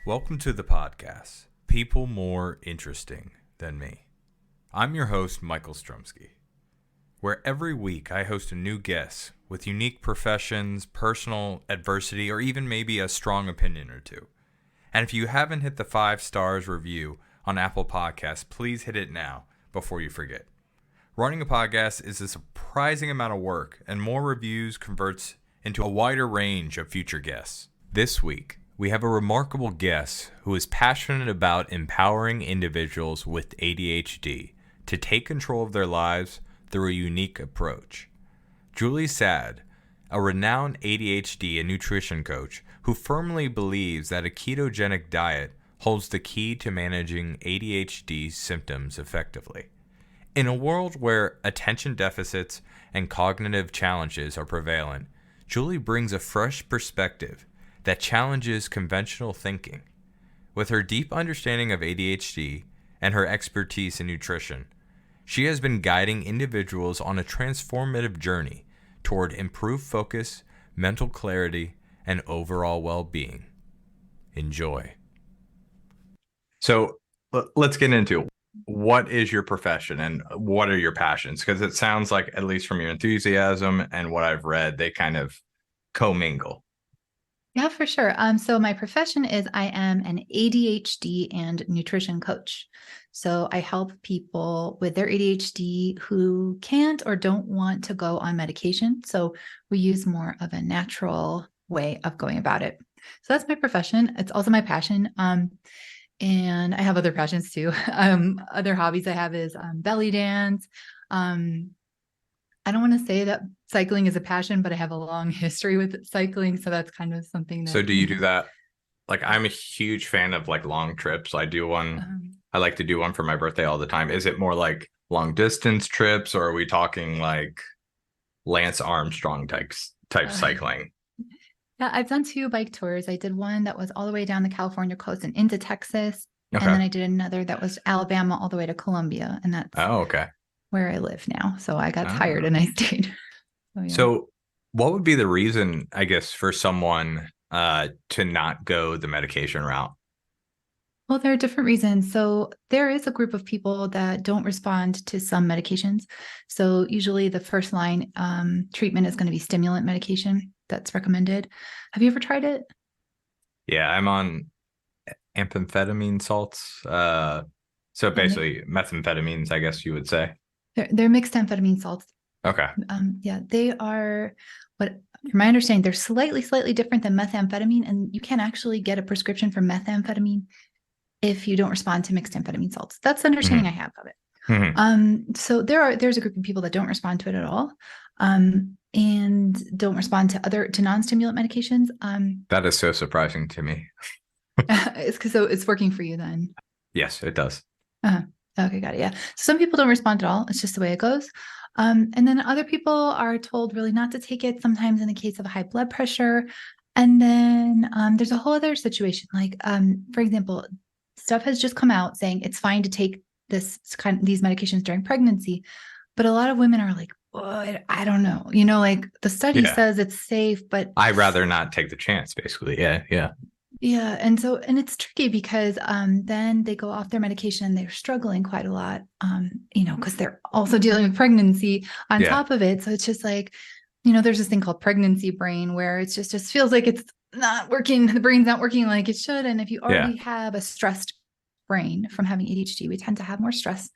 Welcome to the podcast, People More Interesting Than Me. I'm your host, Michael Strumsky, where every week I host a new guest with unique professions, personal adversity, or even maybe a strong opinion or two. And if you haven't hit the 5 stars review on Apple Podcasts, please hit it now before you forget. Running a podcast is a surprising amount of work, and more reviews converts into a wider range of future guests. This week, we have a remarkable guest who is passionate about empowering individuals with ADHD to take control of their lives through a unique approach. Julie Saad, a renowned ADHD and nutrition coach who firmly believes that a ketogenic diet holds the key to managing ADHD symptoms effectively. In a world where attention deficits and cognitive challenges are prevalent, Julie brings a fresh perspective that challenges conventional thinking. With her deep understanding of ADHD and her expertise in nutrition, she has been guiding individuals on a transformative journey toward improved focus, mental clarity, and overall well-being. Enjoy. So let's get into it. What is your profession and what are your passions? Because it sounds like, at least from your enthusiasm and what I've read, they kind of commingle. Yeah, for sure. So my profession is I am an ADHD and nutrition coach. So I help people with their ADHD who can't or don't want to go on medication. So we use more of a natural way of going about it. So that's my profession. It's also my passion. And I have other passions too. Other hobbies I have is belly dance. I don't want to say that cycling is a passion, but I have a long history with cycling. So that's kind of something that. So do you do that? Like, I'm a huge fan of like long trips. I do one. I like to do one for my birthday all the time. Is it more like long distance trips, or are we talking like Lance Armstrong type cycling? Yeah, I've done 2 bike tours. I did one that was all the way down the California coast and into Texas. Okay. And then I did another that was Alabama all the way to Columbia. And that's where I live now. So I got tired and I stayed. So, yeah. So what would be the reason, I guess, for someone to not go the medication route? Well, there are different reasons. So there is a group of people that don't respond to some medications. So usually the first line treatment is going to be stimulant medication that's recommended. Have you ever tried it? Yeah, I'm on amphetamine salts. So basically methamphetamines, I guess you would say. They're mixed amphetamine salts. Okay. Yeah, they are, what from my understanding, they're slightly different than methamphetamine, and you can actually get a prescription for methamphetamine if you don't respond to mixed amphetamine salts. That's the understanding I have of it. Mm-hmm. So there's a group of people that don't respond to it at all, and don't respond to non-stimulant medications. That is so surprising to me. It's because it's working for you then. Yes, it does. Okay, got it. Yeah. So some people don't respond at all. It's just the way it goes. And then other people are told really not to take it, sometimes in the case of high blood pressure. And then there's a whole other situation. Like, for example, stuff has just come out saying it's fine to take these medications during pregnancy. But a lot of women are like, oh, I don't know. Like the study says it's safe, but I'd rather not take the chance, basically. Yeah. Yeah. And it's tricky because then they go off their medication and they're struggling quite a lot, because they're also dealing with pregnancy on top of it. So it's just like, there's this thing called pregnancy brain where it just feels like it's not working. The brain's not working like it should. And if you already have a stressed brain from having ADHD, we tend to have more stress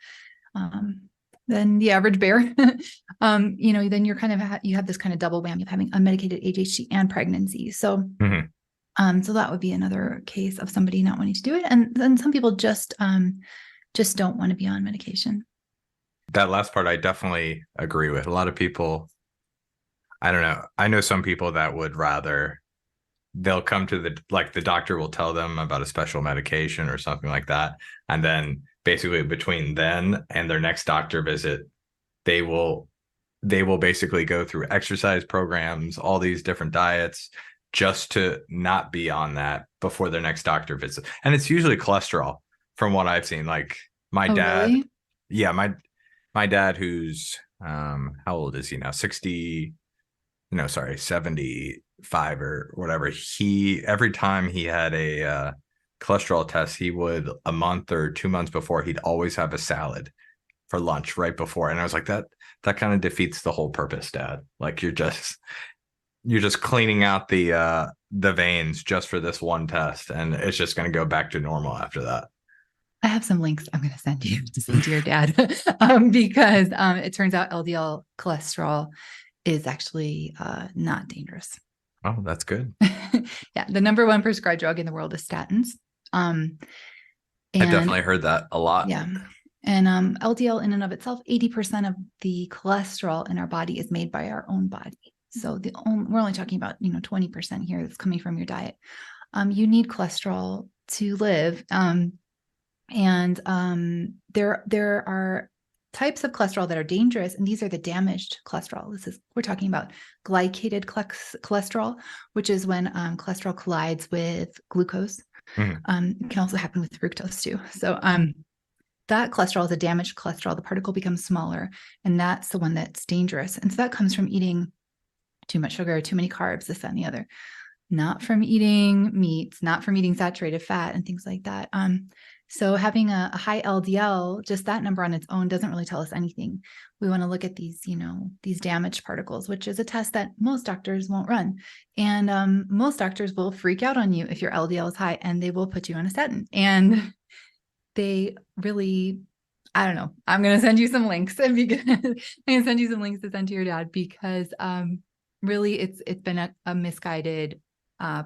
than the average bear. Then you're you have this kind of double whammy of having unmedicated ADHD and pregnancy. So so that would be another case of somebody not wanting to do it. And then some people just don't want to be on medication. That last part, I definitely agree with. A lot of people, I don't know. I know some people that would rather, they'll come to the doctor will tell them about a special medication or something like that. And then basically between then and their next doctor visit, they will basically go through exercise programs, all these different diets, just to not be on that before their next doctor visit. And it's usually cholesterol from what I've seen. Like my dad, really? Yeah, my dad, who's how old is he now? 75 or whatever. Every time he had a cholesterol tests, he would a month or 2 months before, he'd always have a salad for lunch right before. And I was like, that kind of defeats the whole purpose, Dad. Like you're just cleaning out the veins just for this one test, and it's just going to go back to normal after that. I have some links I'm going to send you to send to your dad because it turns out LDL cholesterol is actually not dangerous. Oh, that's good. Yeah, the number one prescribed drug in the world is statins. I definitely heard that a lot. Yeah. And LDL in and of itself, 80% of the cholesterol in our body is made by our own body. So we're only talking about 20% here that's coming from your diet. You need cholesterol to live. And there are types of cholesterol that are dangerous, and these are the damaged cholesterol. We're talking about glycated cholesterol, which is when cholesterol collides with glucose. It can also happen with fructose too. So that cholesterol is a damaged cholesterol. The particle becomes smaller, and that's the one that's dangerous. And so that comes from eating too much sugar, too many carbs, this, that, and the other. Not from eating meats, not from eating saturated fat and things like that. So having a high LDL, just that number on its own doesn't really tell us anything. We want to look at these, these damaged particles, which is a test that most doctors won't run. And most doctors will freak out on you if your LDL is high, and they will put you on a statin. And they really, I don't know. I'm going to send you some links I'm going to send you some links to send to your dad because really it's been a misguided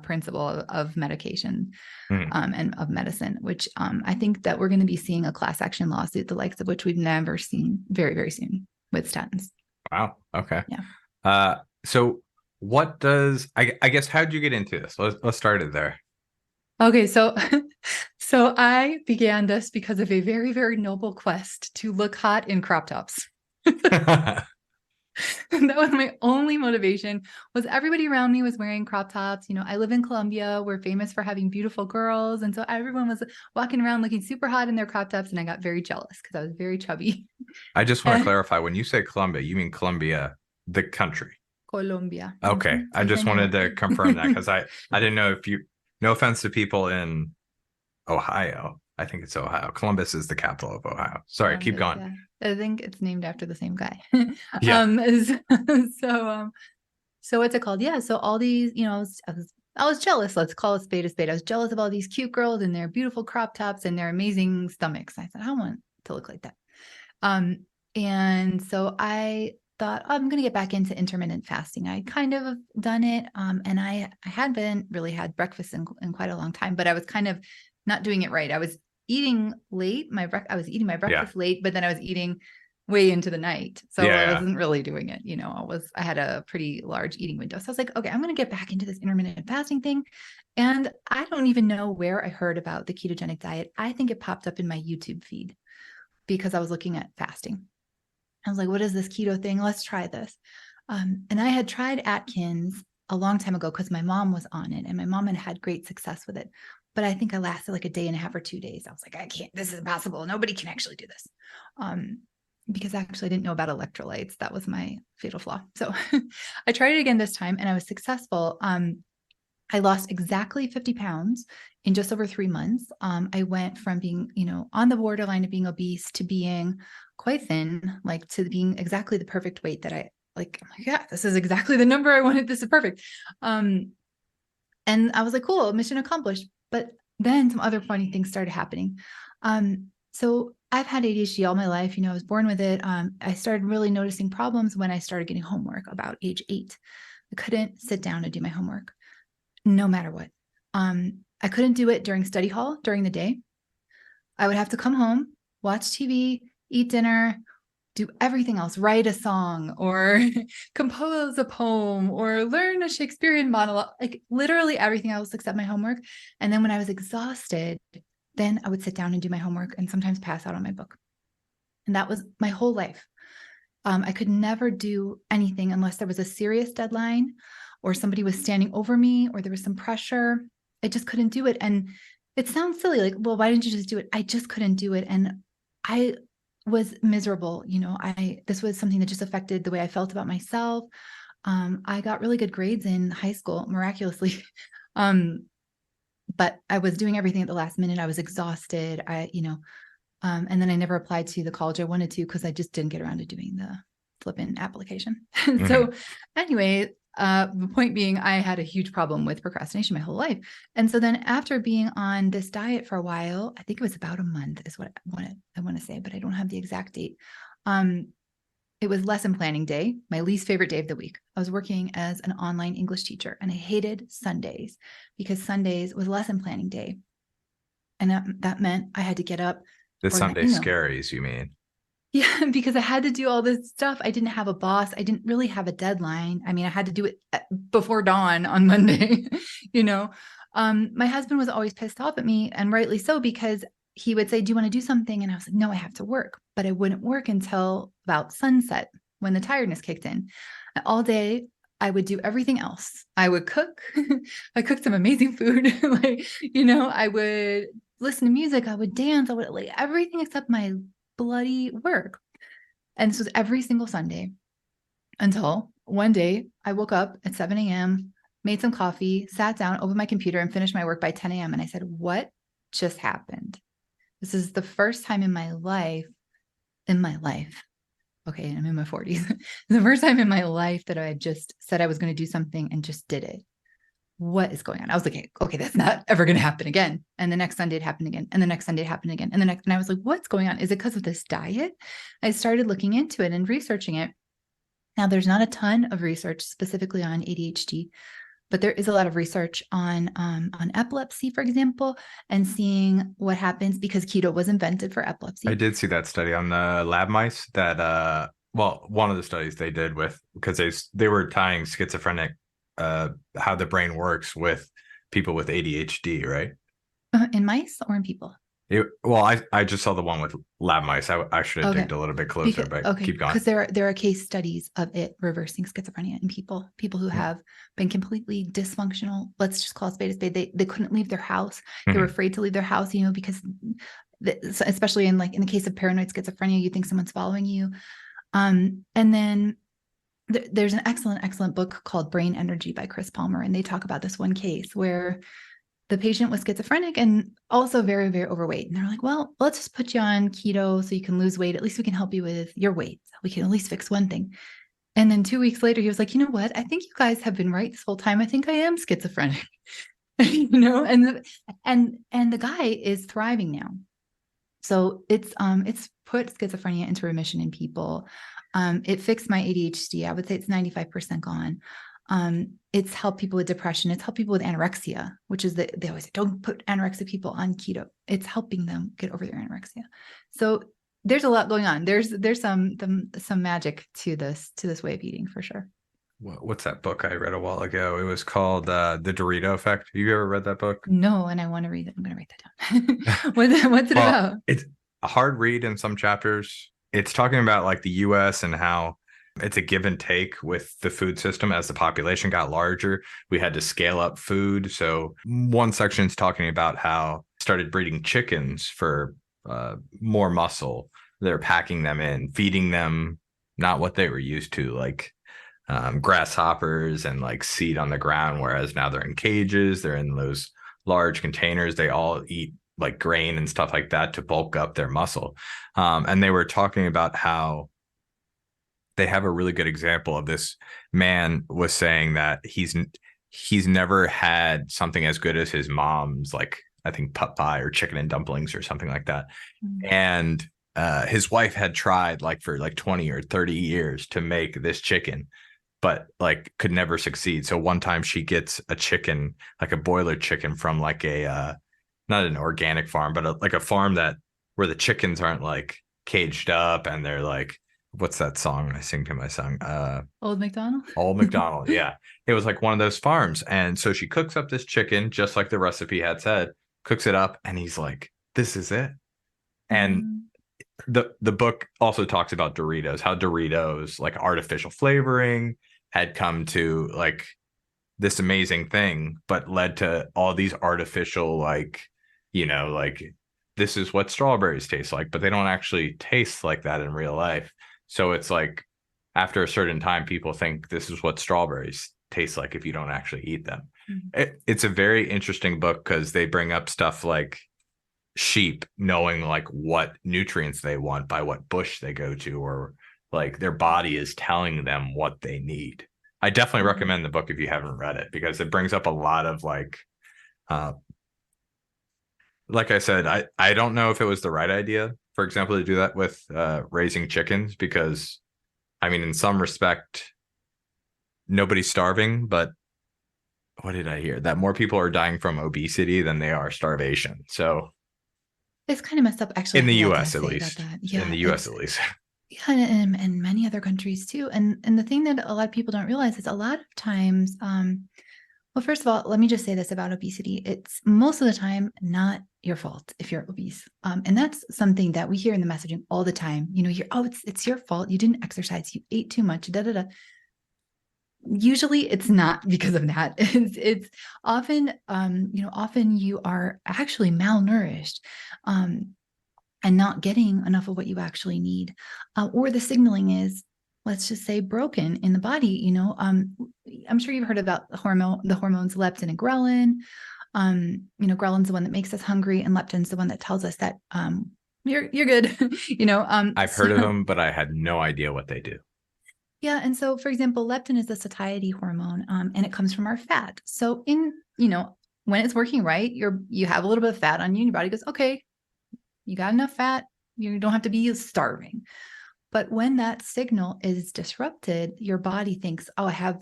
principle of medication and of medicine, which I think that we're going to be seeing a class action lawsuit, the likes of which we've never seen, very, very soon with statins. Wow. Okay. Yeah. So what does, I guess, how'd you get into this? Let's start it there. Okay. So I began this because of a very, very noble quest to look hot in crop tops. That was my only motivation. Was everybody around me was wearing crop tops. I live in Colombia. We're famous for having beautiful girls. And so everyone was walking around looking super hot in their crop tops. And I got very jealous because I was very chubby. I just want to clarify, when you say Colombia, you mean Colombia, the country? Colombia. Okay. Mm-hmm. I just wanted to confirm that because I didn't know if no offense to people in Ohio. I think it's Ohio. Columbus is the capital of Ohio. Sorry, keep going. Yeah. I think it's named after the same guy. Yeah. So what's it called? Yeah. So all these, I was jealous. Let's call it spade a spade. I was jealous of all these cute girls and their beautiful crop tops and their amazing stomachs. I said, I want to look like that. And so I thought, I'm going to get back into intermittent fasting. I kind of done it. And I hadn't really had breakfast in quite a long time, but I was kind of not doing it right. I was eating late. I was eating my breakfast late, but then I was eating way into the night. So I wasn't really doing it. I had a pretty large eating window. So I was like, okay, I'm going to get back into this intermittent fasting thing. And I don't even know where I heard about the ketogenic diet. I think it popped up in my YouTube feed because I was looking at fasting. I was like, what is this keto thing? Let's try this. And I had tried Atkins a long time ago because my mom was on it and my mom had great success with it. But I think I lasted like a day and a half or 2 days. I was like, I can't, this is impossible. Nobody can actually do this. Because actually I didn't know about electrolytes. That was my fatal flaw. So I tried it again this time and I was successful. I lost exactly 50 pounds in just over 3 months. I went from being, on the borderline of being obese to being quite thin, like to being exactly the perfect weight that I'm like, yeah, this is exactly the number I wanted. This is perfect. And I was like, cool, mission accomplished. But then some other funny things started happening. So I've had ADHD all my life. I was born with it. I started really noticing problems when I started getting homework about age 8. I couldn't sit down and do my homework no matter what. I couldn't do it during study hall during the day. I would have to come home, watch TV, eat dinner, do everything else, write a song or compose a poem or learn a Shakespearean monologue, like literally everything else except my homework. And then when I was exhausted, then I would sit down and do my homework and sometimes pass out on my book. And that was my whole life. I could never do anything unless there was a serious deadline or somebody was standing over me or there was some pressure. I just couldn't do it. And it sounds silly, like, well, why didn't you just do it? I just couldn't do it. And I was miserable. This was something that just affected the way I felt about myself. I got really good grades in high school, miraculously. but I was doing everything at the last minute. I was exhausted. And then I never applied to the college I wanted to because I just didn't get around to doing the flipping application. So anyway, the point being, I had a huge problem with procrastination my whole life. And so then after being on this diet for a while, I think it was about a month is what I want to say, but I don't have the exact date. It was lesson planning day, my least favorite day of the week. I was working as an online English teacher and I hated Sundays because Sundays was lesson planning day. And that meant I had to get up. The Sunday scaries, you mean? Yeah, because I had to do all this stuff. I didn't have a boss. I didn't really have a deadline. I mean, I had to do it before dawn on Monday, My husband was always pissed off at me, and rightly so, because he would say, do you want to do something? And I was like, no, I have to work. But I wouldn't work until about sunset when the tiredness kicked in. All day, I would do everything else. I would cook. I cooked some amazing food. I would listen to music. I would dance. I would everything except my bloody work. And this was every single Sunday until one day I woke up at 7 a.m., made some coffee, sat down, opened my computer, and finished my work by 10 a.m. And I said, what just happened? This is the first time in my life, okay, I'm in my 40s, the first time in my life that I just said I was going to do something and just did it. What is going on? I was like, okay, that's not ever going to happen again. And the next Sunday it happened again. And the next Sunday it happened again. And I was like, what's going on? Is it because of this diet? I started looking into it and researching it. Now, there's not a ton of research specifically on ADHD, but there is a lot of research on epilepsy, for example, and seeing what happens because keto was invented for epilepsy. I did see that study on the lab mice that, one of the studies they did because they were tying schizophrenic, how the brain works with people with ADHD, right? In mice or in people? I just saw the one with lab mice. I should have digged a little bit closer, but keep going. Because there are case studies of it reversing schizophrenia in people who have been completely dysfunctional. Let's just call a spade a spade. They couldn't leave their house. They were afraid to leave their house, because especially in the case of paranoid schizophrenia, you think someone's following you. And then there's an excellent book called Brain Energy by Chris Palmer. And they talk about this one case where the patient was schizophrenic and also very, very overweight. And they're like, well, let's just put you on keto so you can lose weight. At least we can help you with your weight. We can at least fix one thing. And then 2 weeks later, he was like, you know what? I think you guys have been right this whole time. I think I am schizophrenic, and the guy is thriving now. So it's put schizophrenia into remission in people. It fixed my ADHD. I would say it's 95% gone. It's helped people with depression. It's helped people with anorexia, which is they always say, don't put anorexic people on keto. It's helping them get over their anorexia. So there's a lot going on. There's some magic to this way of eating for sure. What's that book I read a while ago? It was called The Dorito Effect. Have you ever read that book? No, and I want to read it. I'm going to write that down. What's it about? It's a hard read in some chapters. It's talking about the US and how it's a give and take with the food system. As the population got larger, we had to scale up food. So one section is talking about how started breeding chickens for more muscle. They're packing them in, feeding them not what they were used to, grasshoppers and seed on the ground, whereas now they're in cages. They're in those large containers. They all eat grain and stuff like that to bulk up their muscle. And they were talking about how they have a really good example of this. Man was saying that he's never had something as good as his mom's, I think pot pie or chicken and dumplings or something like that. Mm-hmm. And his wife had tried for 20 or 30 years to make this chicken, but could never succeed. So one time she gets a chicken, a boiler chicken from a not an organic farm, but a farm where the chickens aren't caged up and they're what's that song I sing to my son? Old MacDonald? Old MacDonald, yeah. It was one of those farms. And so she cooks up this chicken, just like the recipe had said, cooks it up, and he's like, this is it. And the book also talks about Doritos, how Doritos, artificial flavoring, had come to this amazing thing, but led to all these artificial, this is what strawberries taste like, but they don't actually taste like that in real life. So it's after a certain time, people think this is what strawberries taste like if you don't actually eat them. Mhm. It's a very interesting book because they bring up stuff like sheep knowing like what nutrients they want by what bush they go to, or like their body is telling them what they need. I definitely Mhm. recommend the book if you haven't read it because it brings up a lot of uh like I said, I don't know if it was the right idea, for example, to do that with raising chickens because I mean in some respect nobody's starving, but what did I hear? That more people are dying from obesity than they are starvation. So It's kind of messed up. Actually, I in the forgot to US at say about least. that. In Yeah, the US it's at least. yeah, and many other countries too. And the thing that a lot of people don't realize is a lot of times, well, first of all, let me just say this about obesity. It's most of the time not your fault if you're obese. And that's something that we hear in the messaging all the time. You're, oh, it's your fault. You didn't exercise, you ate too much, da da da. Usually it's not because of that. It's often, often you are actually malnourished. And not getting enough of what you actually need, or the signaling is, let's just say, broken in the body. I'm sure you've heard about the hormones leptin and ghrelin. Ghrelin's the one that makes us hungry, and leptin's the one that tells us that you're good. I've So heard of them, but I had no idea what they do. yeah, and so for example, leptin is the satiety hormone, and it comes from our fat. So when it's working right, you have a little bit of fat on you, and your body goes, okay, you got enough fat. You don't have to be starving. But when that signal is disrupted, your body thinks, oh, I have,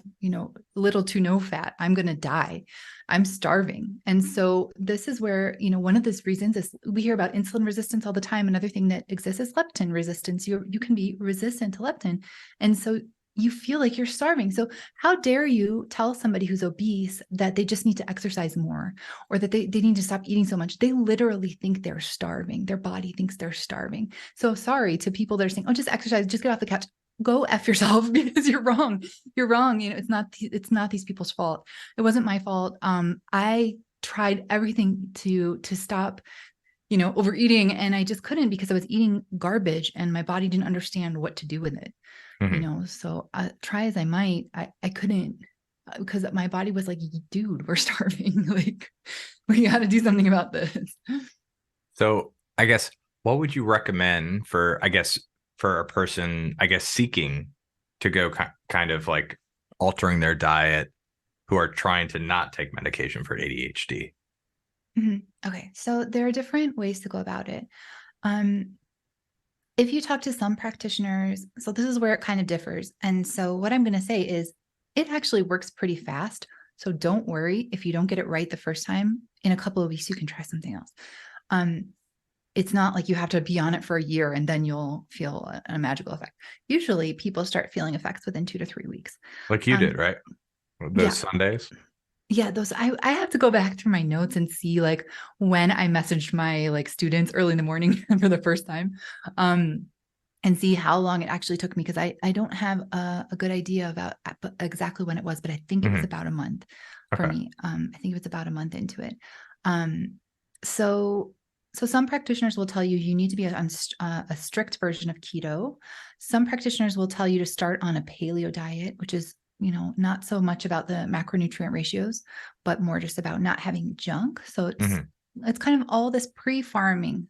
little to no fat. I'm going to die. I'm starving. And so this is where, one of those reasons is we hear about insulin resistance all the time. Another thing that exists is leptin resistance. You can be resistant to leptin. And so you feel like you're starving. So how dare you tell somebody who's obese that they just need to exercise more, or that they need to stop eating so much? They literally think they're starving. Their body thinks they're starving. So sorry to people that are saying, oh, just exercise, just get off the couch. Go F yourself, because you're wrong. You're wrong. It's not these people's fault. It wasn't my fault. I tried everything to stop, overeating, and I just couldn't, because I was eating garbage and my body didn't understand what to do with it. Mhm. So try as I might, I couldn't, because my body was like, dude, we're starving. Like, we got to do something about this. So I guess what would you recommend for, I guess, for a person, I guess, seeking to go kind of like altering their diet who are trying to not take medication for ADHD? Mhm. Okay, so there are different ways to go about it. Um, if you talk to some practitioners, so this is where it kind of differs. And so what I'm going to say is it actually works pretty fast. So don't worry if you don't get it right the first time. In a couple of weeks, you can try something else. Um, it's not like you have to be on it for a year and then you'll feel a magical effect. Usually people start feeling effects within 2 to 3 weeks. Like you did, Um, right? Those yeah, Sundays? yeah, those I have to go back through my notes and see like when I messaged my like students early in the morning for the first time. And see how long it actually took me, because I don't have a good idea about exactly when it was, but I think it was Hmm. about a month for Okay. me. I think it was about a month into it. Um, so so some practitioners will tell you you need to be on a strict version of keto. Some practitioners will tell you to start on a paleo diet, which is, not so much about the macronutrient ratios, but more just about not having junk. So Hmm. it's kind of all this pre-farming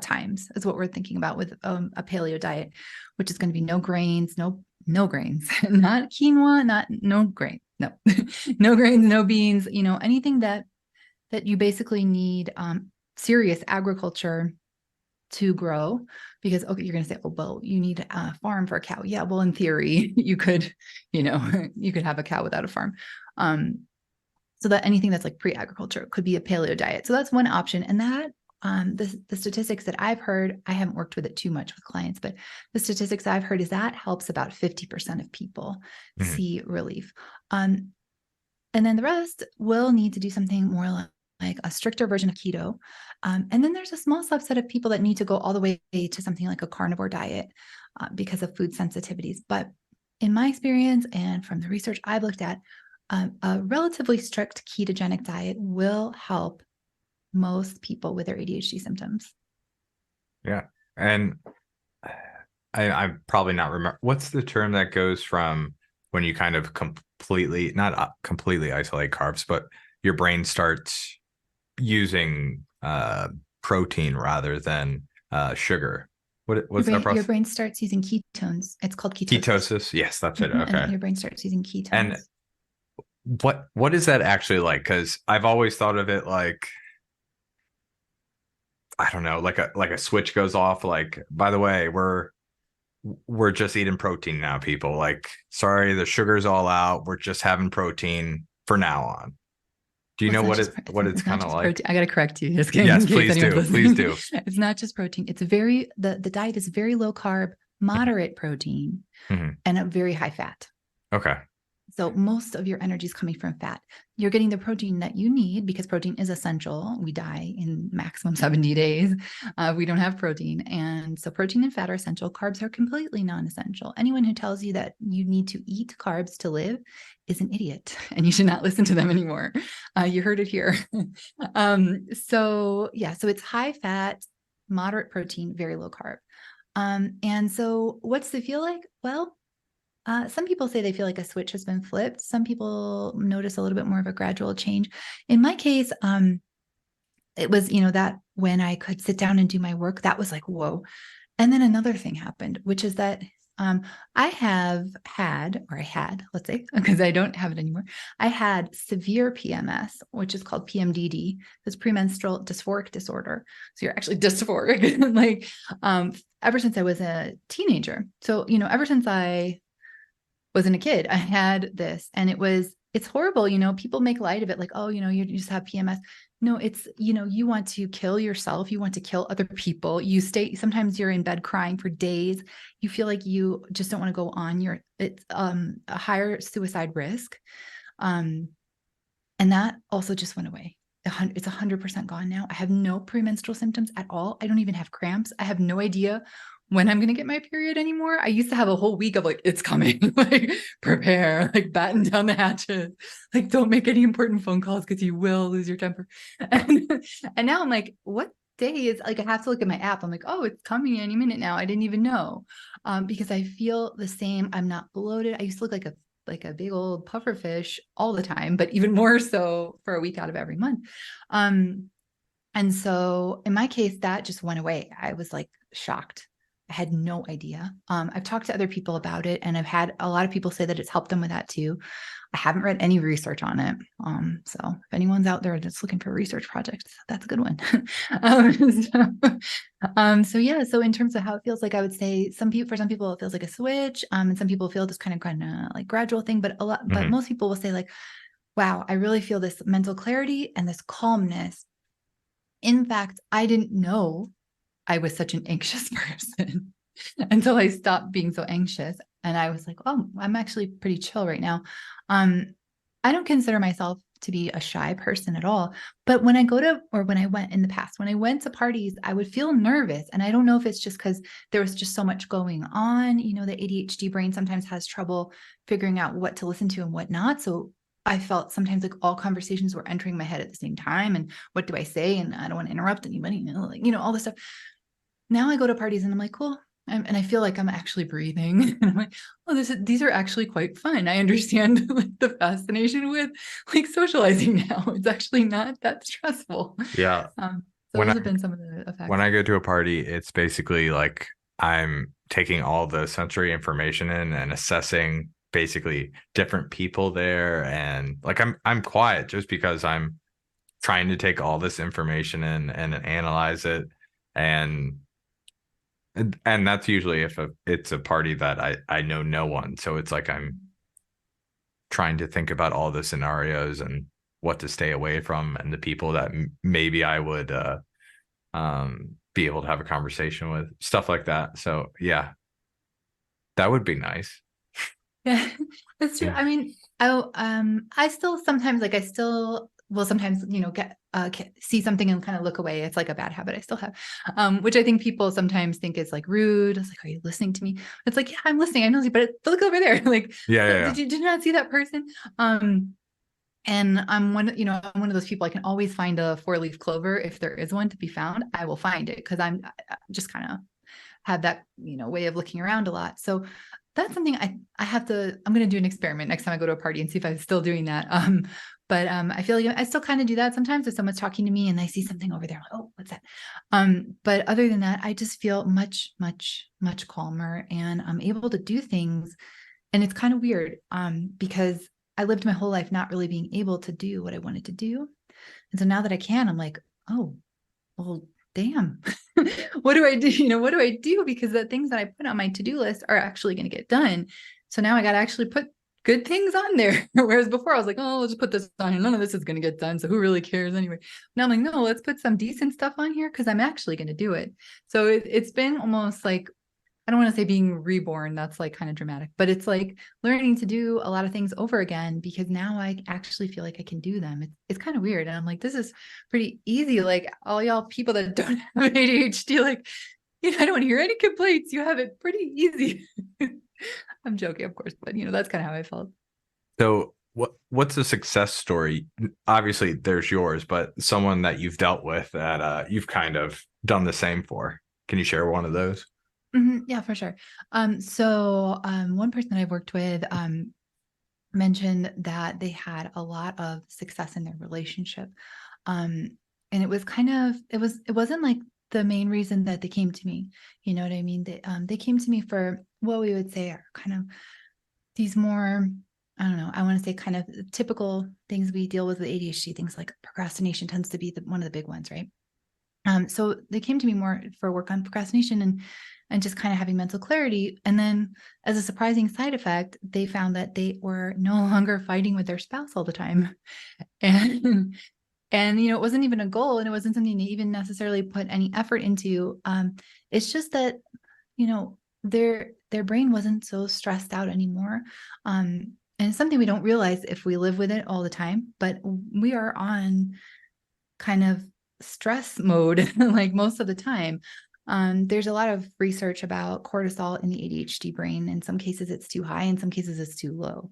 times is what we're thinking about with a paleo diet, which is going to be no grains, no grains, not quinoa, not no grain, no, no grains, no beans, anything that you basically need serious agriculture to grow. Because okay, you're going to say, oh, well, you need a farm for a cow. Yeah, well, in theory, you could, you could have a cow without a farm. Um, so that anything that's like pre-agriculture could be a paleo diet. So that's one option. And that the statistics that I've heard, I haven't worked with it too much with clients, but the statistics I've heard is that helps about 50% of people Hmm. see relief. Um, and then the rest will need to do something more like a stricter version of keto. And then there's a small subset of people that need to go all the way to something like a carnivore diet because of food sensitivities. But in my experience and from the research I've looked at, a relatively strict ketogenic diet will help most people with their ADHD symptoms. Yeah. And I'm probably not remember what's the term that goes from when you kind of completely, not completely isolate carbs, but your brain starts using protein rather than sugar. What's that Your process? brain starts using ketones. It's called ketosis. Ketosis. Yes, that's it. Okay. And your brain starts using And ketones. what is that actually like? Because I've always thought of it like, I don't know, like a switch goes off. Like, by the way, we're just eating protein now, people. Like, sorry, the sugar's all out. We're just having protein for now on. Do you Well, know it's not what just it's it's not kind of just like? protein. I got to correct you, just Yes, in case please anyone's do. Please listening. do. It's not just protein. It's very the diet is very low carb, moderate protein, Mm-hmm. and a very high fat. Okay. So most of your energy is coming from fat. You're getting the protein that you need because protein is essential. We die in maximum 70 days. We don't have protein. And so protein and fat are essential. Carbs are completely non-essential. Anyone who tells you that you need to eat carbs to live is an idiot and you should not listen to them anymore. You heard it here. So it's high fat, moderate protein, very low carb. And so what's the feel like? Well, some people say they feel like a switch has been flipped. Some people notice a little bit more of a gradual change. In my case, it was, that when I could sit down and do my work, that was like, whoa. And then another thing happened, which is that I had, let's say, because I don't have it anymore, I had severe PMS, which is called PMDD. That's premenstrual dysphoric disorder. So you're actually dysphoric, like ever since I was a teenager. So, ever since I wasn't a kid, I had this, and it's horrible. People make light of it like, oh, you just have PMS. No, it's, you want to kill yourself. You want to kill other people. Sometimes you're in bed crying for days. You feel like you just don't want to go on. It's a higher suicide risk. And that also just went away. It's 100% gone now. I have no premenstrual symptoms at all. I don't even have cramps. I have no idea when I'm going to get my period anymore. I used to have a whole week of like, it's coming, like prepare, like batten down the hatches, like don't make any important phone calls because you will lose your temper. And now I'm like, what day is, like, I have to look at my app. I'm like, oh, it's coming any minute now. I didn't even know, because I feel the same. I'm not bloated. I used to look like a big old puffer fish all the time, but even more so for a week out of every month. And so in my case, that just went away. I was like shocked. I had no idea. I've talked to other people about it, and I've had a lot of people say that it's helped them with that too. I haven't read any research on it. So if anyone's out there that's looking for research projects, that's a good one. So in terms of how it feels, like I would say for some people it feels like a switch, and some people feel this kind of like gradual thing, but Mm-hmm. most people will say like, wow, I really feel this mental clarity and this calmness. In fact, I didn't know I was such an anxious person until I stopped being so anxious. And I was like, oh, I'm actually pretty chill right now. I don't consider myself to be a shy person at all. But when I went in the past, when I went to parties, I would feel nervous. And I don't know if it's just because there was just so much going on. The ADHD brain sometimes has trouble figuring out what to listen to and what not. So I felt sometimes like all conversations were entering my head at the same time. And what do I say? And I don't want to interrupt anybody, all this stuff. Now I go to parties and I'm like, cool. And I feel like I'm actually breathing. And I'm like, oh, these are actually quite fun. I understand like the fascination with like socializing now. It's actually not that stressful. Yeah. So When those I have been some of the when effects. I go to a party, it's basically like I'm taking all the sensory information in and assessing basically different people there, and like I'm quiet just because I'm trying to take all this information in and analyze it, and and that's usually if it's a party that I know no one, so it's like I'm trying to think about all the scenarios and what to stay away from and the people that maybe I would be able to have a conversation with, stuff like that. So yeah, that would be nice. Yeah, that's true. Yeah. I mean, I still sometimes like I still will sometimes get see something and kind of look away. It's like a bad habit I still have, which I think people sometimes think is like rude. It's like, are you listening to me? It's like, yeah, I'm listening. I'm listening, but look over there. Like, Yeah, yeah, did you not see that person? And I'm one of those people. I can always find a four-leaf clover if there is one to be found. I will find it because I just kind of have that way of looking around a lot. So that's something I have to, I'm going to do an experiment next time I go to a party and see if I'm still doing that. But I feel like I still kind of do that sometimes if someone's talking to me and I see something over there, I'm like, oh, what's that? But other than that, I just feel much, much, much calmer, and I'm able to do things. And it's kind of weird, because I lived my whole life not really being able to do what I wanted to do. And so now that I can, I'm like, oh, well, damn, what do I do? What do I do? Because the things that I put on my to-do list are actually going to get done. So now I got to actually put good things on there. Whereas before I was like, oh, let's just put this on. None of this is going to get done. So who really cares anyway? Now I'm like, no, let's put some decent stuff on here because I'm actually going to do it. So it's been almost like, I don't want to say being reborn. That's like kind of dramatic, but it's like learning to do a lot of things over again because now I actually feel like I can do them. It's kind of weird. And I'm like, this is pretty easy. Like all y'all people that don't have ADHD, like, I don't want to hear any complaints. You have it pretty easy. I'm joking, of course, but that's kind of how I felt. So what's a success story? Obviously there's yours, but someone that you've dealt with that you've kind of done the same for. Can you share one of those? Yeah, for sure. One person that I've worked with mentioned that they had a lot of success in their relationship. And it was it wasn't like the main reason that they came to me. You know what I mean? They came to me for what we would say are kind of these more, I don't know, I want to say kind of typical things we deal with ADHD, things like procrastination tends to be one of the big ones, right? So they came to me more for work on procrastination and just kind of having mental clarity. And then as a surprising side effect, they found that they were no longer fighting with their spouse all the time. And it wasn't even a goal, and it wasn't something to even necessarily put any effort into. It's just that, their brain wasn't so stressed out anymore. And it's something we don't realize if we live with it all the time, but we are on kind of stress mode like most of the time. There's a lot of research about cortisol in the ADHD brain. In some cases it's too high, in some cases it's too low.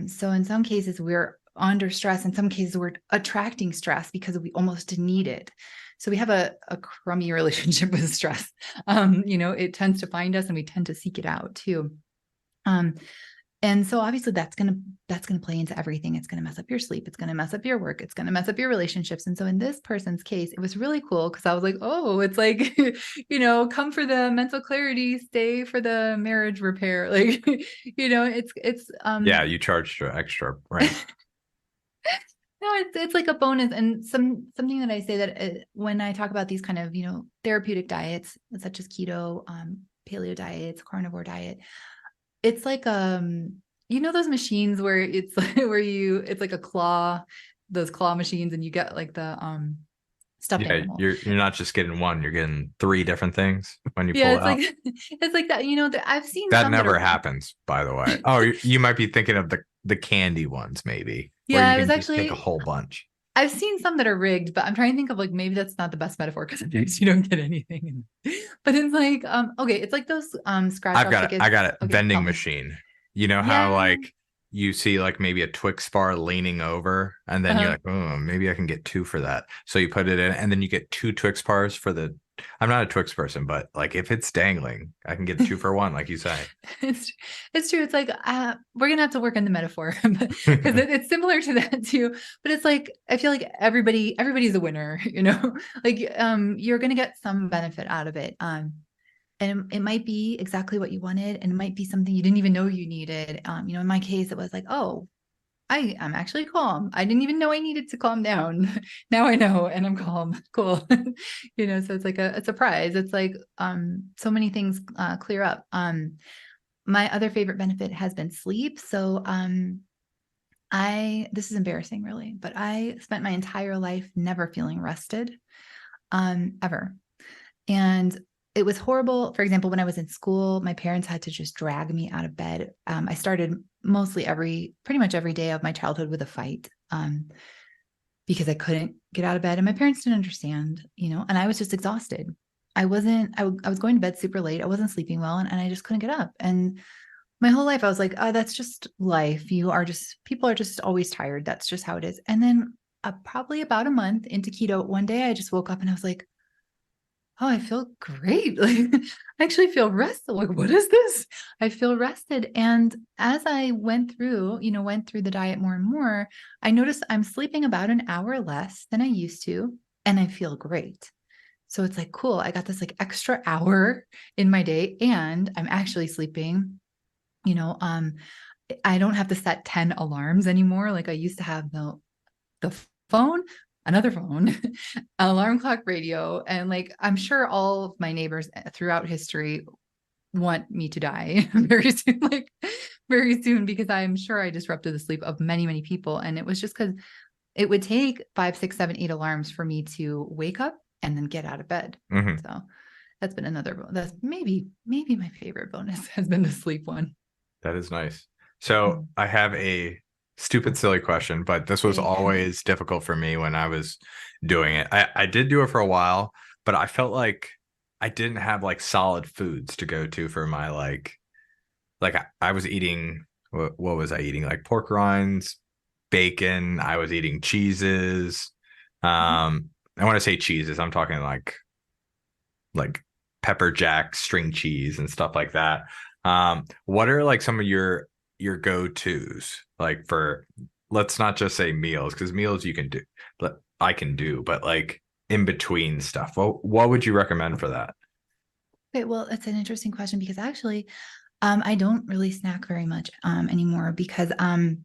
So in some cases we're under stress, in some cases we're attracting stress because we almost need it. So we have a crummy relationship with stress. It tends to find us and we tend to seek it out too. And so obviously that's going to play into everything. It's going to mess up your sleep. It's going to mess up your work. It's going to mess up your relationships. And so in this person's case, it was really cool because I was like, oh, it's like, come for the mental clarity, stay for the marriage repair. Like, Yeah, you charged extra, right? No, it's like a bonus. And something that I say that when I talk about these kind of, therapeutic diets, such as keto, paleo diets, carnivore diet, it's like those machines where it's it's like a claw, those claw machines, and you get like the stuffed Yeah, animal. you're not just getting one, you're getting three different things when you Yeah, pull it it's like out. it's like that. I've seen That some that never are, happens, by the way. Oh, you might be thinking of the candy ones, maybe, where yeah, you can just take a whole bunch. I've seen some that are rigged, but I'm trying to think of like maybe that's not the best metaphor because sometimes you don't get anything. But it's like okay, it's like those scratch off I tickets. got it. Okay, Vending tell me. machine. You know how Yeah. like you see like maybe a Twix bar leaning over, and then you're Uh, like, oh, maybe I can get two for that. So you put it in, and then you get two Twix bars for the. I'm not a Twix person, but like if it's dangling, I can get two for one, like you say. it's it's true. It's like we're gonna have to work on the metaphor because it's similar to that too. But it's like I feel like everybody's a winner, like you're gonna get some benefit out of it. And it might be exactly what you wanted, and it might be something you didn't even know you needed. In my case, it was like, oh, I'm actually calm. I didn't even know I needed to calm down. Now I know, and I'm calm. Cool. So it's like a surprise. It's like so many things clear up. My other favorite benefit has been sleep. So this is embarrassing really, but I spent my entire life never feeling rested, ever. And it was horrible. For example, when I was in school, my parents had to just drag me out of bed. I started pretty much every day of my childhood with a fight, because I couldn't get out of bed, and my parents didn't understand, and I was just exhausted. I was going to bed super late. I wasn't sleeping well, and I just couldn't get up. And my whole life, I was like, oh, that's just life. People are just always tired. That's just how it is. And then probably about a month into keto, one day I just woke up and I was like, oh, I feel great. Like I actually feel rested. Like, what is this? I feel rested. And as I went through the diet more and more, I noticed I'm sleeping about an hour less than I used to, and I feel great. So it's like, cool. I got this like extra hour in my day, and I'm actually sleeping, you know, I don't have to set 10 alarms anymore. Like I used to have the phone, another phone, an alarm clock, radio, and like I'm sure all of my neighbors throughout history want me to die very soon, like very soon, because I'm sure I disrupted the sleep of many, many people. And it was just because it would take 5, 6, 7, 8 alarms for me to wake up and then get out of bed. Mm-hmm. So that's maybe my favorite bonus has been the sleep one. That is nice. So Mm. I have a stupid, silly question, but this was Okay. always difficult for me when I was doing it. I did do it for a while, but I felt like I didn't have like solid foods to go to for my I was eating what was I eating? Like pork rinds, bacon. I was eating cheeses. I want to say cheeses. I'm talking like pepper jack, string cheese, and stuff like that. What are like some of your go-tos like for let's not just say meals because meals you can do, but I can do, but like in between stuff. What would you recommend for that? Okay, well, it's an interesting question because actually, I don't really snack very much anymore because I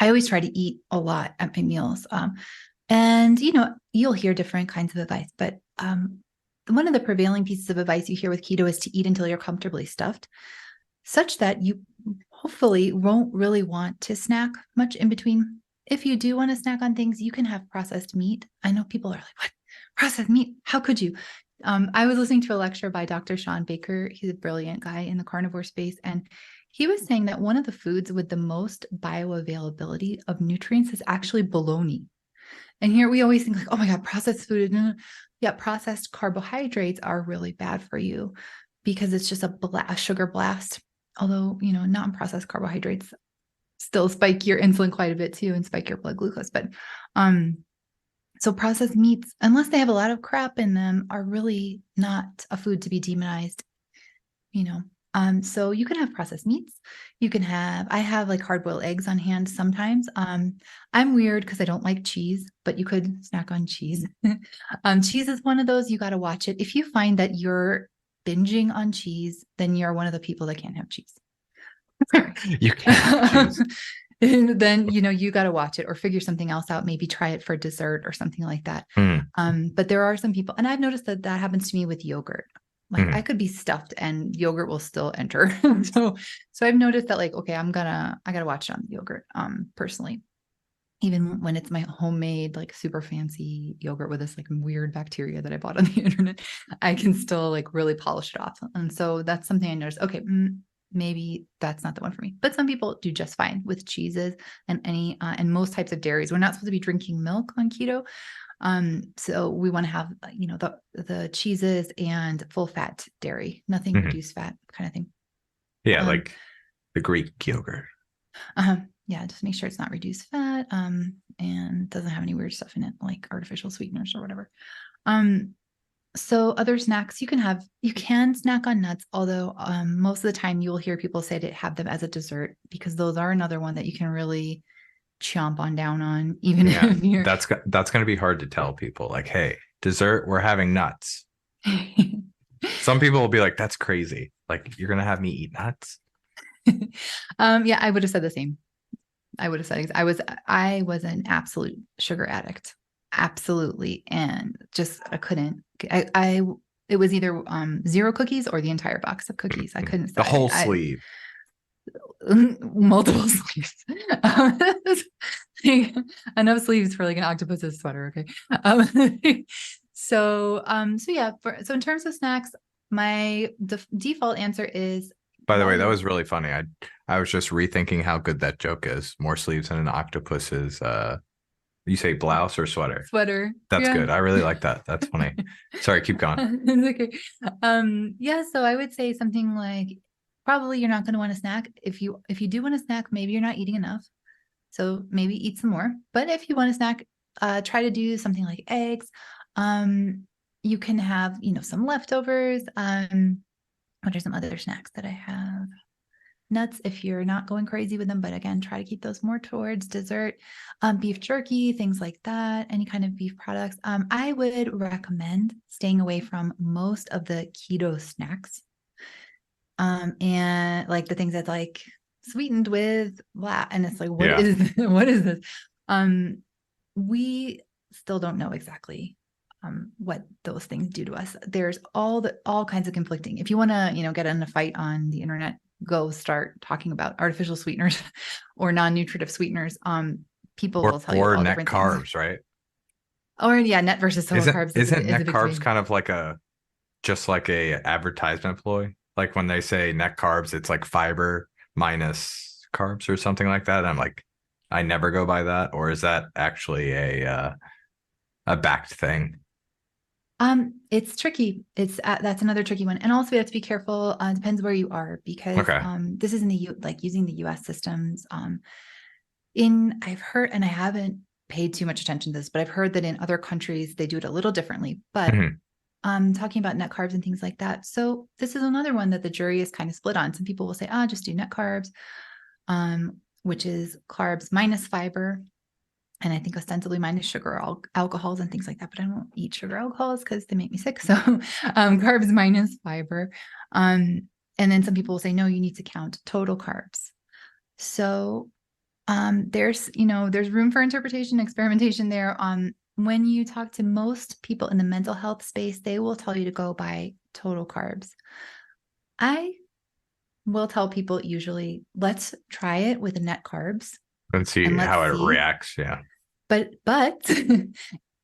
always try to eat a lot at my meals. And you'll hear different kinds of advice, but one of the prevailing pieces of advice you hear with keto is to eat until you're comfortably stuffed, such that you hopefully won't really want to snack much in between. If you do want to snack on things, you can have processed meat. I know people are like, what? Processed meat? How could you? I was listening to a lecture by Dr. Sean Baker. He's a brilliant guy in the carnivore space. And he was saying that one of the foods with the most bioavailability of nutrients is actually bologna. And here we always think like, oh my God, processed food. No, no. Yeah, processed carbohydrates are really bad for you because it's just a sugar blast. Although, non-processed carbohydrates still spike your insulin quite a bit too and spike your blood glucose. But um, so processed meats, unless they have a lot of crap in them, are really not a food to be demonized, you know. So you can have processed meats. I have like hard boiled eggs on hand sometimes. I'm weird because I don't like cheese, but you could snack on cheese. Cheese is one of those, you got to watch it. If you find that you're binging on cheese, then you're one of the people that can't have cheese. Sorry. You can't have cheese. And then, you got to watch it or figure something else out, maybe try it for dessert or something like that. Mm, But there are some people, and I've noticed that happens to me with yogurt. Like I mm, could be stuffed and yogurt will still enter. So I've noticed that like, okay, I gotta watch it on the yogurt, personally. Even when it's my homemade, like super fancy yogurt with this like weird bacteria that I bought on the internet, I can still like really polish it off. And so that's something I noticed. Okay, maybe that's not the one for me. But some people do just fine with cheeses and and most types of dairies. We're not supposed to be drinking milk on keto. So we want to have, the cheeses and full fat dairy, nothing mm. reduced fat kind of thing. Yeah, Um, like the Greek yogurt. yeah, just make sure it's not reduced fat, and doesn't have any weird stuff in it, like artificial sweeteners or whatever. Um, so other snacks you can snack on nuts, although most of the time you will hear people say to have them as a dessert because those are another one that you can really chomp on down on, even Yeah, if you're that's going to be hard to tell people. Like, hey, dessert, we're having nuts. Some people will be like, that's crazy. Like, you're going to have me eat nuts? Yeah, I would have said the same. I would have said I was an absolute sugar addict. Absolutely. And just I couldn't I it was either zero cookies or the entire box of cookies. I couldn't The say whole I sleeve. multiple sleeves. Um, enough sleeves for like an octopus's sweater, okay. So yeah, so in terms of snacks, my default answer is By the while way, that you're was really funny. I was just rethinking how good that joke is. More sleeves than an octopus's you say blouse or sweater. sweater. That's Yeah. good. I really like that. That's funny. Sorry, keep going. It's okay. Yeah, so I would say something like probably you're not going to want to snack. If you do want to snack, maybe you're not eating enough. So maybe eat some more. But if you want to snack, try to do something like eggs. Um, you can have, some leftovers. What are some other snacks that I have? Nuts, if you're not going crazy with them, but again, try to keep those more towards dessert. Beef jerky, things like that, any kind of beef products. I would recommend staying away from most of the keto snacks. And like the things that's like sweetened with blah. And it's like, what Yeah. is what is this? We still don't know exactly what those things do to us. There's all kinds of conflicting. If you want to, get in a fight on the internet, go start talking about artificial sweeteners or non-nutritive sweeteners. People will tell you Or all net different things. carbs, right? Or yeah, net versus total Isn't carbs isn't is a net big carbs debate. kind of like just like a advertisement ploy? Like when they say net carbs, it's like fiber minus carbs or something like that. I'm like, I never go by that. Or is that actually a backed thing? It's tricky. It's that's another tricky one, and also we have to be careful. Depends where you are, because Okay. this is in the like using the U.S. systems. In I've heard, and I haven't paid too much attention to this, but I've heard that in other countries they do it a little differently. But Mhm. talking about net carbs and things like that. So this is another one that the jury is kind of split on. Some people will say, just do net carbs, which is carbs minus fiber, and I think ostensibly minus sugar, alcohols and things like that. But I don't eat sugar alcohols because they make me sick. So carbs minus fiber. And then some people will say, no, you need to count total carbs. So there's room for interpretation, experimentation there. When you talk to most people in the mental health space, they will tell you to go by total carbs. I will tell people usually, let's try it with the net carbs And see and let's how it see. reacts. Yeah. But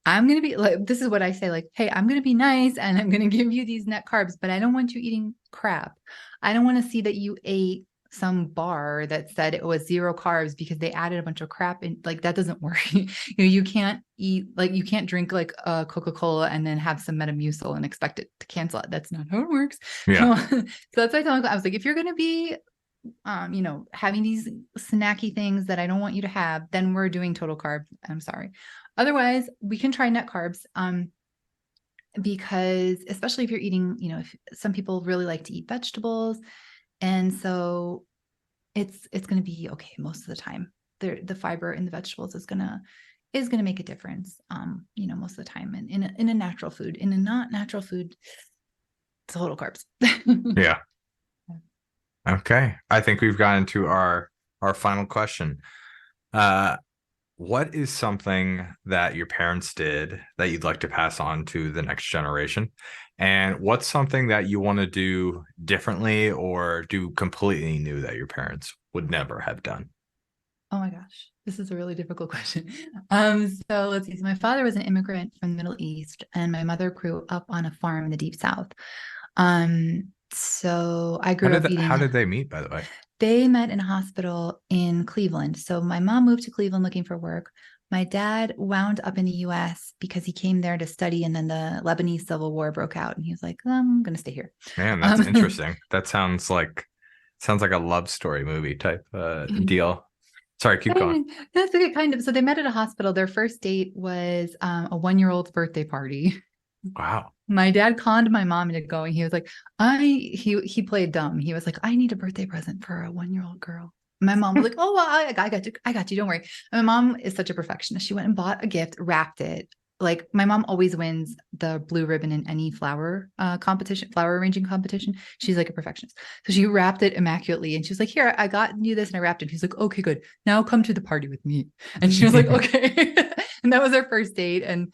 I'm going to be like, this is what I say, like, hey, I'm going to be nice and I'm going to give you these net carbs, but I don't want you eating crap. I don't want to see that you ate some bar that said it was 0 carbs because they added a bunch of crap in. Like, that doesn't work. You can't eat, like, you can't drink like a Coca-Cola and then have some Metamucil and expect it to cancel it. That's not how it works. Yeah. So that's why I was like, if you're going to be having these snacky things that I don't want you to have, then we're doing total carb. I'm sorry. Otherwise, we can try net carbs. Because especially if you're eating, if some people really like to eat vegetables, and so it's going to be okay most of the time. The fiber in the vegetables is gonna make a difference. Most of the time, and in a natural food, in a not natural food, total carbs. Yeah. Okay. I think we've gotten to our final question. Uh, what is something that your parents did that you'd like to pass on to the next generation? And what's something that you want to do differently or do completely new that your parents would never have done? Oh my gosh, this is a really difficult question. So let's see. So my father was an immigrant from the Middle East, and my mother grew up on a farm in the Deep South. So I grew up How eating. did they meet, by the way? They met in a hospital in Cleveland. So my mom moved to Cleveland looking for work. My dad wound up in the US because he came there to study, and then the Lebanese Civil War broke out, and he was like, I'm going to stay here. Man, that's interesting. That sounds like a love story movie type deal. Sorry, keep going. That's a good kind of. So they met at a hospital. Their first date was a 1-year-old's birthday party. Wow. My dad conned my mom into going. He was like, he played dumb. He was like, I need a birthday present for a 1-year-old girl. My mom was like, oh, well, I got you. I got you. Don't worry. And my mom is such a perfectionist. She went and bought a gift, wrapped it. Like, my mom always wins the blue ribbon in any flower competition, flower arranging competition. She's like a perfectionist. So she wrapped it immaculately, and she was like, here, I got you this, and I wrapped it. He's like, okay, good. Now come to the party with me. And she was like, okay. And that was our first date. And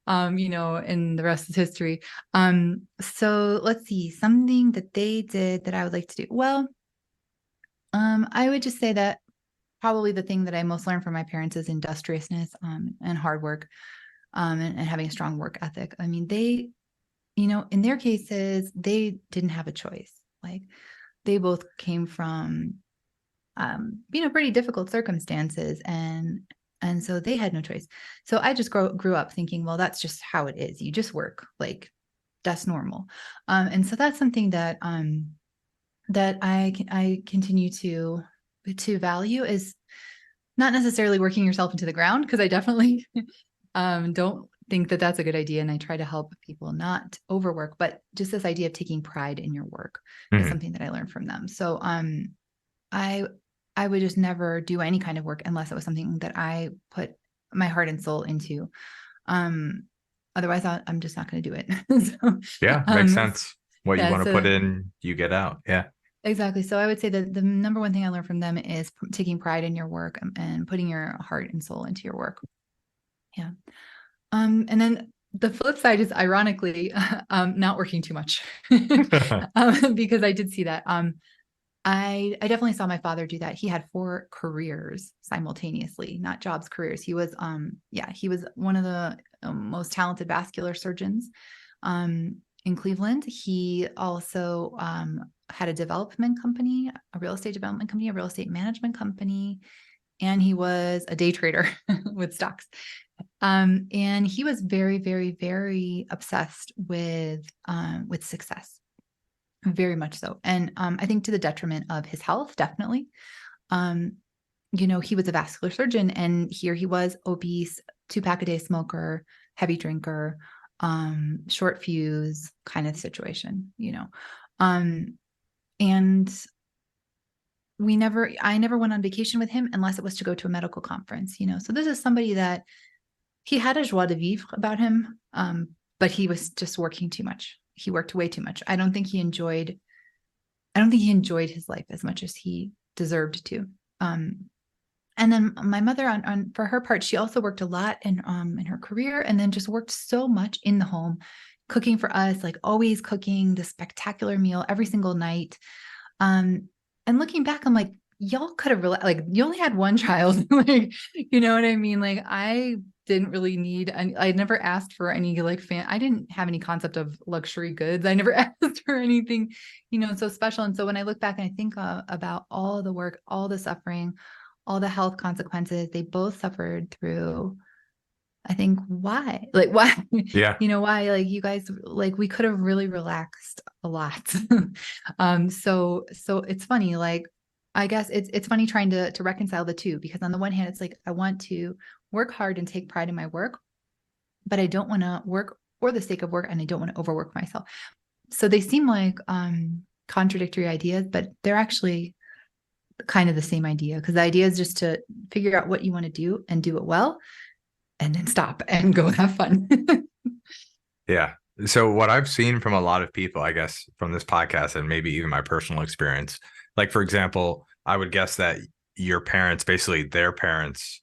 and the rest is history. So let's see, something that they did that I would like to do. Well, I would just say that probably the thing that I most learned from my parents is industriousness, and hard work, and having a strong work ethic. I mean, they, in their cases, they didn't have a choice. Like, they both came from, pretty difficult circumstances, and so they had no choice. So I just grew up thinking, well, that's just how it is. You just work, like, that's normal. And so that's something that that I continue to value, is not necessarily working yourself into the ground, because I definitely don't think that that's a good idea. And I try to help people not overwork, but just this idea of taking pride in your work is something that I learned from them. So, I would just never do any kind of work unless it was something that I put my heart and soul into. Otherwise I'm just not going to do it. So, Yeah, makes sense. What you yeah, want to put so in, you get out. Yeah. exactly. So I would say that the number one thing I learned from them is taking pride in your work and putting your heart and soul into your work. Yeah. And then the flip side is ironically, not working too much, because I did see that. I definitely saw my father do that. He had 4 careers simultaneously, not jobs, careers. He was, he was one of the most talented vascular surgeons in Cleveland. He also had a development company, a real estate development company, a real estate management company, and he was a day trader with stocks. And he was very, very, very obsessed with success, very much so. And I think to the detriment of his health, definitely. He was a vascular surgeon, and here he was, obese, 2-pack-a-day smoker, heavy drinker, short fuse kind of situation. And I never went on vacation with him unless it was to go to a medical conference. So this is somebody that he had a joie de vivre about him, but he was just working too much. He worked way too much. I don't think he enjoyed his life as much as he deserved to. And then my mother, on for her part, she also worked a lot in her career, and then just worked so much in the home, cooking for us, like always cooking the spectacular meal every single night. And looking back, I'm like, y'all could have like, you only had one child, like, you know what I mean? Like, I didn't really need, I never asked for any like I didn't have any concept of luxury goods. I never asked for anything, so special. And so when I look back and I think about all the work, all the suffering, all the health consequences they both suffered through, I think why, Yeah. why, like, you guys, like, we could have really relaxed a lot. So it's funny, like, I guess it's funny trying to reconcile the two, because on the one hand, it's like, I want to work hard and take pride in my work, but I don't want to work for the sake of work, and I don't want to overwork myself. So they seem like contradictory ideas, but they're actually kind of the same idea, because the idea is just to figure out what you want to do and do it well, and then stop and go have fun. Yeah. So what I've seen from a lot of people, I guess, from this podcast and maybe even my personal experience, like, for example, I would guess that your parents, basically their parents,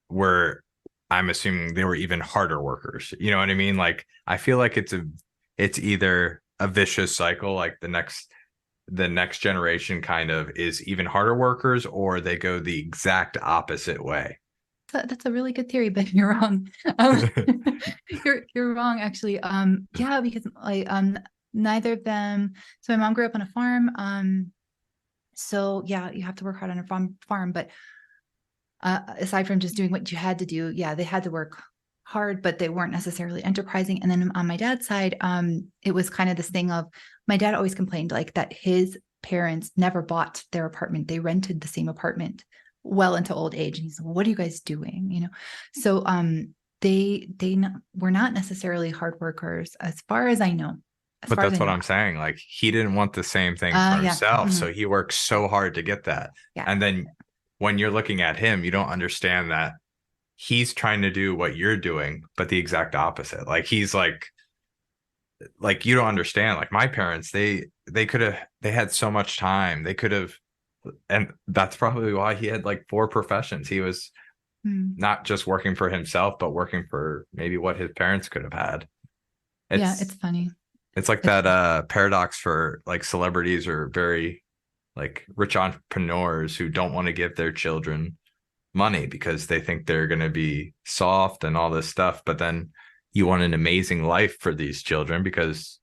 were, I'm assuming they were even harder workers. You know what I mean? Like, I feel like it's either a vicious cycle, like the next generation kind of is even harder workers, or they go the exact opposite way. That's a really good theory, but you're wrong. Um, you're wrong, actually. Yeah, because like neither of them. So my mom grew up on a farm. So yeah, you have to work hard on a farm. But aside from just doing what you had to do, yeah, they had to work hard, but they weren't necessarily enterprising. And then on my dad's side, it was kind of this thing of, my dad always complained like that his parents never bought their apartment; they rented the same apartment well into old age. And he's like, well, what are you guys doing? So they were not necessarily hard workers, as far as I know. But that's what I'm saying. Like, he didn't want the same thing for himself. So he worked so hard to get that. Yeah. And then when you're looking at him, you don't understand that he's trying to do what you're doing, but the exact opposite. Like, he's like you don't understand. Like, my parents, they had so much time. They could have, and that's probably why he had like 4 professions. He was not just working for himself, but working for maybe what his parents could have had. It's funny. It's like that paradox for like celebrities or very like rich entrepreneurs who don't want to give their children money because they think they're going to be soft and all this stuff. But then you want an amazing life for these children because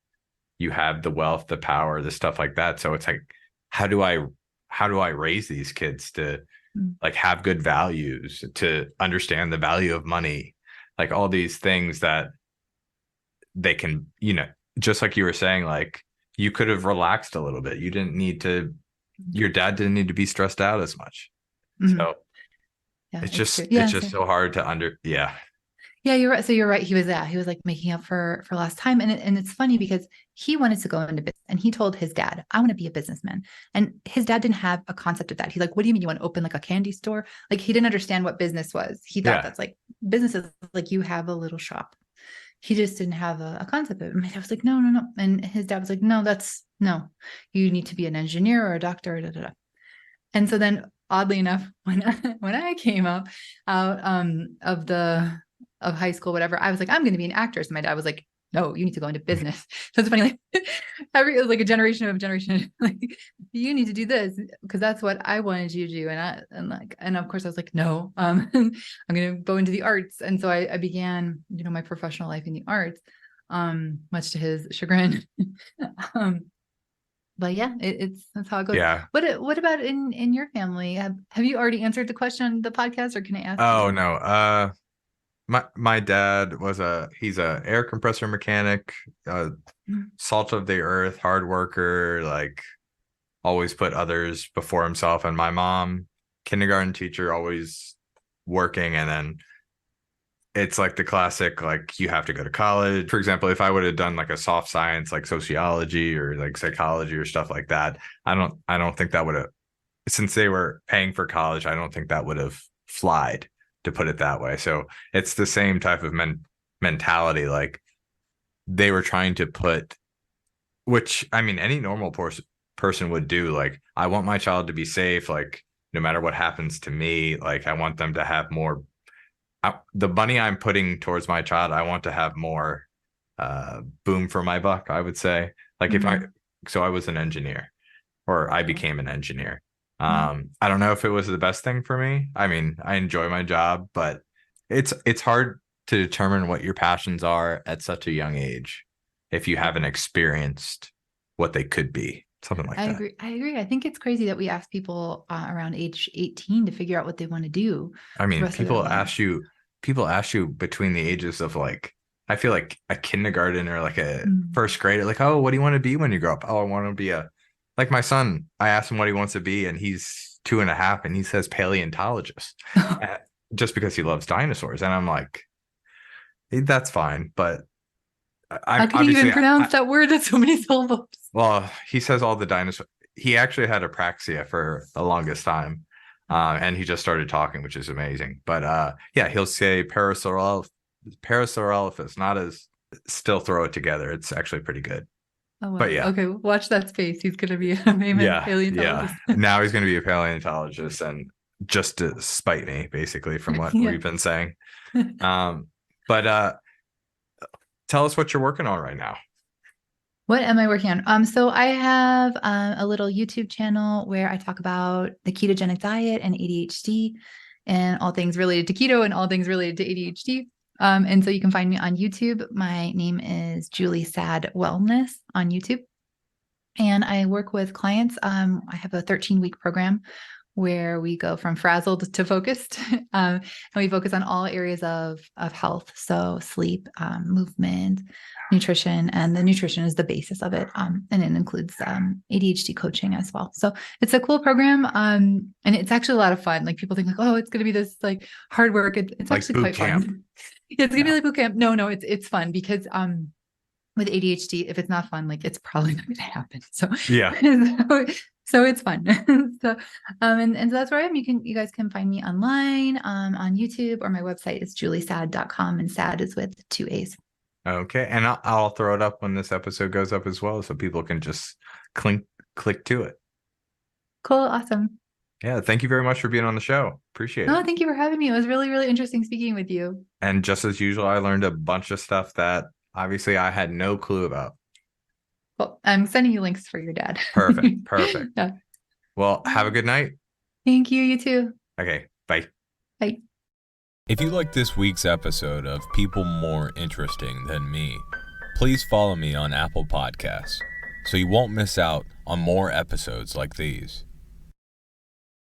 you have the wealth, the power, the stuff like that. So it's like, how do I raise these kids to like have good values, to understand the value of money, like all these things that they can, just like you were saying, like, you could have relaxed a little bit. You didn't need to, your dad didn't need to be stressed out as much. So Yeah, it's just so hard to Yeah, you're right. So you're right. He was like making up for last time. And it's funny because he wanted to go into business and he told his dad, I want to be a businessman. And his dad didn't have a concept of that. He's like, what do you mean you want to open like a candy store? Like he didn't understand what business was. He thought Yeah. that's like business is like you have a little shop. He just didn't have a concept of it. My dad was like, no, no, no. And his dad was like, no, no, you need to be an engineer or a doctor. Da, da, da. And so then oddly enough, when I came up out of high school, whatever, I was like, I'm going to be an actress. And my dad was like, no, you need to go into business. So it's funny, like it was like a generation, like you need to do this because that's what I wanted you to do. And of course I was like, no, I'm going to go into the arts. And so I began, my professional life in the arts, much to his chagrin. But yeah, that's how it goes. Yeah. What about in your family? Have you already answered the question on the podcast, or can I ask Oh again? no. My dad he's a air compressor mechanic, Mm. salt of the earth, hard worker, like always put others before himself. And my mom, kindergarten teacher, always working. And then it's like the classic, like you have to go to college. For example, if I would have done like a soft science, like sociology or like psychology or stuff like that, I don't think that would have, since they were paying for college, I don't think that would have flied, to put it that way. So it's the same type of mentality. Like they were trying to put, which I mean, any normal person would do. Like, I want my child to be safe. Like, no matter what happens to me, like, I want them to have more. The money I'm putting towards my child, I want to have more boom for my buck, I would say. Like, Mhm. so I was an engineer, or I became an engineer. Mhm. I don't know if it was the best thing for me. I mean, I enjoy my job, but it's hard to determine what your passions are at such a young age if you haven't experienced what they could be, something like I that. agree. I agree. I think it's crazy that we ask people around age 18 to figure out what they want to do I the mean, rest of their lives. people ask you between the ages of like, I feel like a kindergarten or like a Mm. first grader, like, oh, what do you want to be when you grow up? Oh, I want to be like my son. I asked him what he wants to be, and he's 2.5, and he says paleontologist, uh, just because he loves dinosaurs. And I'm like, that's fine, but How I'm can you even obviously, pronounce that word? That's so many syllables. well, he says all the dinosaurs. He actually had apraxia for the longest time. And he just started talking, which is amazing. But yeah, he'll say Parasaurolophus, not as still throw it together. It's actually pretty good. Oh But wow. yeah, Okay, watch that space. He's gonna be a famous yeah. paleontologist. Now he's going to be a paleontologist, and just to spite me, basically, from what Yeah. we've been saying. Um, but tell us what you're working on right now. What am I working on? So I have a little YouTube channel where I talk about the ketogenic diet and ADHD and all things related to keto and all things related to ADHD. And so you can find me on YouTube. My name is Julie Saad Wellness on YouTube. And I work with clients. I have a 13-week program where we go from frazzled to focused. And we focus on all areas of health. So sleep, movement, nutrition, and the nutrition is the basis of it. And it includes ADHD coaching as well. So it's a cool program. And it's actually a lot of fun. Like people think like, oh, it's going to be this like hard work. It's Like actually boot quite camp. fun. It's going to be No. like boot camp. No, it's fun because with ADHD, if it's not fun, like it's probably not going to happen. So, Yeah. so it's fun. So, and so that's where I am. You guys can find me online, on YouTube, or my website is juliesad.com, and sad is with 2 A's. Okay. And I'll throw it up when this episode goes up as well, so people can just click to it. Cool. Awesome. Yeah. Thank you very much for being on the show. Appreciate No, it. thank you for having me. It was really, really interesting speaking with you. And just as usual, I learned a bunch of stuff that obviously I had no clue about. Well, I'm sending you links for your dad. Perfect. Perfect. Yeah. Well, have a good night. Thank you. You too. Okay. Bye. Bye. If you like this week's episode of People More Interesting Than Me, please follow me on Apple Podcasts so you won't miss out on more episodes like these.